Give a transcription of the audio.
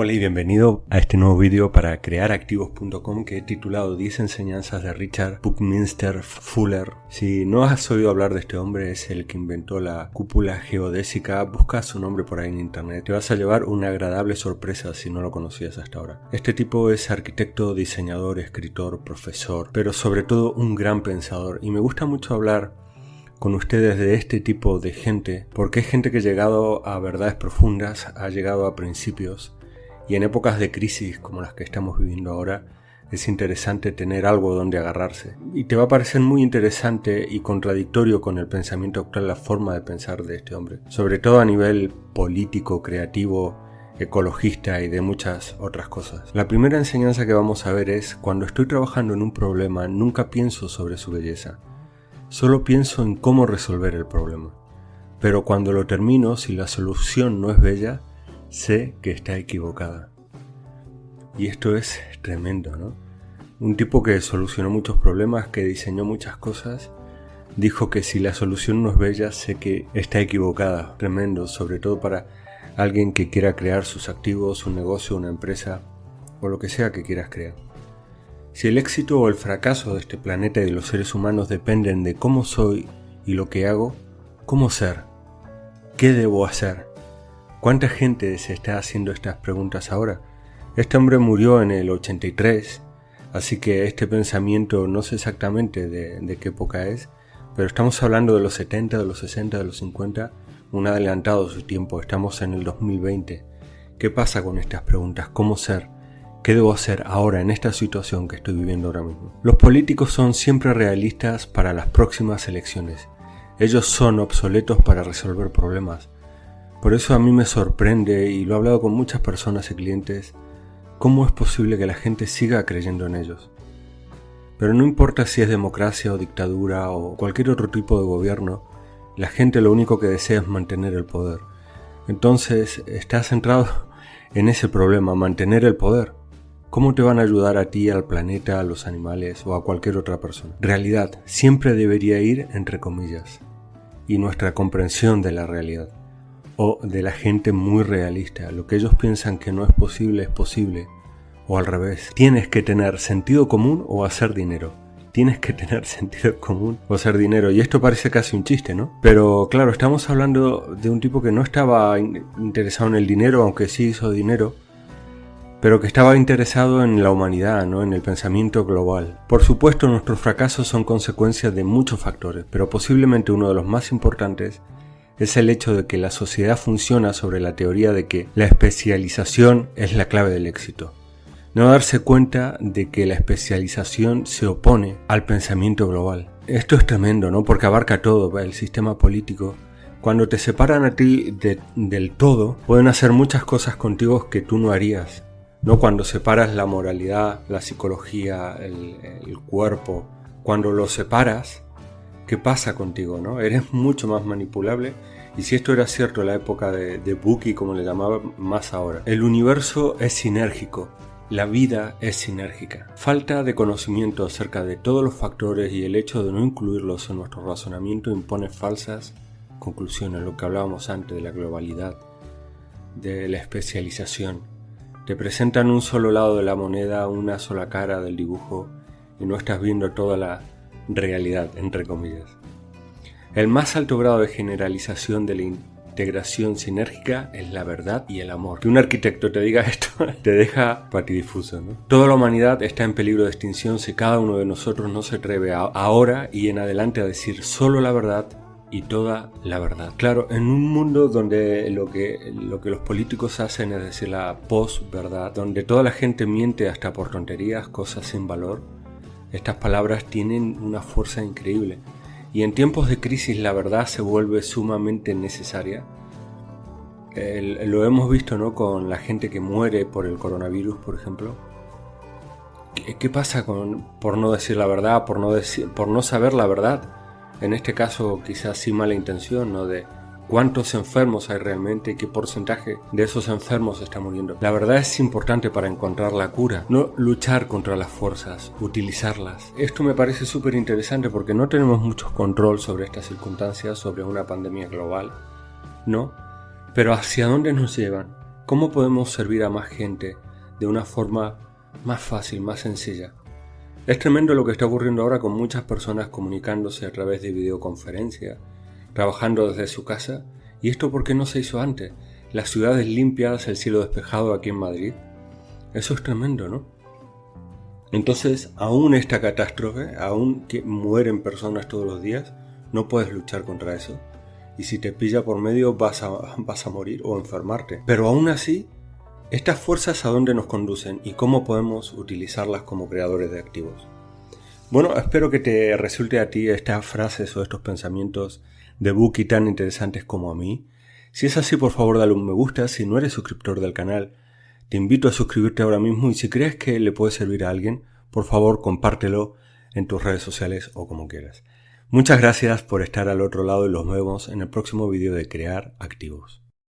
Hola y bienvenido a este nuevo vídeo para crearactivos.com que he titulado 10 enseñanzas de Richard Buckminster Fuller. Si no has oído hablar de este hombre, es el que inventó la cúpula geodésica. Busca su nombre por ahí en internet. Te vas a llevar una agradable sorpresa si no lo conocías hasta ahora. Este tipo es arquitecto, diseñador, escritor, profesor, pero sobre todo un gran pensador. Y me gusta mucho hablar con ustedes de este tipo de gente, porque es gente que ha llegado a verdades profundas, ha llegado a principios. Y en épocas de crisis como las que estamos viviendo ahora, es interesante tener algo donde agarrarse. Y te va a parecer muy interesante y contradictorio con el pensamiento actual la forma de pensar de este hombre. Sobre todo a nivel político, creativo, ecologista y de muchas otras cosas. La primera enseñanza que vamos a ver es: cuando estoy trabajando en un problema, nunca pienso sobre su belleza. Solo pienso en cómo resolver el problema. Pero cuando lo termino, si la solución no es bella, sé que está equivocada. Y esto es tremendo, ¿no? Un tipo que solucionó muchos problemas, que diseñó muchas cosas, dijo que si la solución no es bella, sé que está equivocada. Tremendo, sobre todo para alguien que quiera crear sus activos, un negocio, una empresa o lo que sea que quieras crear. Si el éxito o el fracaso de este planeta y de los seres humanos dependen de cómo soy y lo que hago, ¿cómo ser? ¿Qué debo hacer? ¿Cuánta gente se está haciendo estas preguntas ahora? Este hombre murió en el 83, así que este pensamiento no sé exactamente de qué época es, pero estamos hablando de los 70, de los 60, de los 50, un adelantado a su tiempo. Estamos en el 2020. ¿Qué pasa con estas preguntas? ¿Cómo ser? ¿Qué debo hacer ahora en esta situación que estoy viviendo ahora mismo? Los políticos son siempre realistas para las próximas elecciones. Ellos son obsoletos para resolver problemas. Por eso a mí me sorprende, y lo he hablado con muchas personas y clientes, cómo es posible que la gente siga creyendo en ellos. Pero no importa si es democracia o dictadura o cualquier otro tipo de gobierno, la gente lo único que desea es mantener el poder. Entonces está centrado en ese problema, mantener el poder. ¿Cómo te van a ayudar a ti, al planeta, a los animales o a cualquier otra persona? Realidad siempre debería ir entre comillas, y nuestra comprensión de la realidad. O de la gente muy realista. Lo que ellos piensan que no es posible, o al revés. Tienes que tener sentido común o hacer dinero. Tienes que tener sentido común o hacer dinero. Y esto parece casi un chiste, ¿no? Pero claro, estamos hablando de un tipo que no estaba interesado en el dinero, aunque sí hizo dinero, pero que estaba interesado en la humanidad, ¿no? En el pensamiento global. Por supuesto, nuestros fracasos son consecuencia de muchos factores, pero posiblemente uno de los más importantes es el hecho de que la sociedad funciona sobre la teoría de que la especialización es la clave del éxito. No darse cuenta de que la especialización se opone al pensamiento global. Esto es tremendo, ¿no? Porque abarca todo, el sistema político. Cuando te separan a ti del todo, pueden hacer muchas cosas contigo que tú no harías, ¿no? Cuando separas la moralidad, la psicología, el cuerpo, cuando lo separas, ¿qué pasa contigo, no? Eres mucho más manipulable. Y si esto era cierto en la época de Bucky, como le llamaba, más ahora. El universo es sinérgico. La vida es sinérgica. Falta de conocimiento acerca de todos los factores y el hecho de no incluirlos en nuestro razonamiento impone falsas conclusiones. Lo que hablábamos antes de la globalidad, de la especialización. Te presentan un solo lado de la moneda, una sola cara del dibujo, y no estás viendo toda la realidad, entre comillas. El más alto grado de generalización de la integración sinérgica es la verdad y el amor. Que un arquitecto te diga esto te deja patidifuso, ¿no? Toda la humanidad está en peligro de extinción si cada uno de nosotros no se atreve ahora y en adelante a decir solo la verdad y toda la verdad. Claro, en un mundo donde lo que los políticos hacen es decir la posverdad, donde toda la gente miente hasta por tonterías, cosas sin valor, estas palabras tienen una fuerza increíble. Y en tiempos de crisis la verdad se vuelve sumamente necesaria. Lo hemos visto, ¿no? Con la gente que muere por el coronavirus, por ejemplo. ¿Qué pasa por no decir la verdad, por no saber la verdad? En este caso quizás sin mala intención, ¿no? De cuántos enfermos hay realmente y qué porcentaje de esos enfermos está muriendo. La verdad es importante para encontrar la cura, no luchar contra las fuerzas, utilizarlas. Esto me parece súper interesante porque no tenemos mucho control sobre estas circunstancias, sobre una pandemia global, ¿no? Pero ¿hacia dónde nos llevan? ¿Cómo podemos servir a más gente de una forma más fácil, más sencilla? Es tremendo lo que está ocurriendo ahora con muchas personas comunicándose a través de videoconferencia, trabajando desde su casa. ¿Y esto por qué no se hizo antes? Las ciudades limpias, el cielo despejado aquí en Madrid. Eso es tremendo, ¿no? Entonces, aún esta catástrofe, aún que mueren personas todos los días, no puedes luchar contra eso. Y si te pilla por medio vas a morir o enfermarte. Pero aún así, ¿estas fuerzas a dónde nos conducen y cómo podemos utilizarlas como creadores de activos? Bueno, espero que te resulte a ti estas frases o estos pensamientos de Buki tan interesantes como a mí. Si es así, por favor dale un me gusta. Si no eres suscriptor del canal, te invito a suscribirte ahora mismo y si crees que le puede servir a alguien, por favor compártelo en tus redes sociales o como quieras. Muchas gracias por estar al otro lado y los vemos en el próximo vídeo de Crear Activos.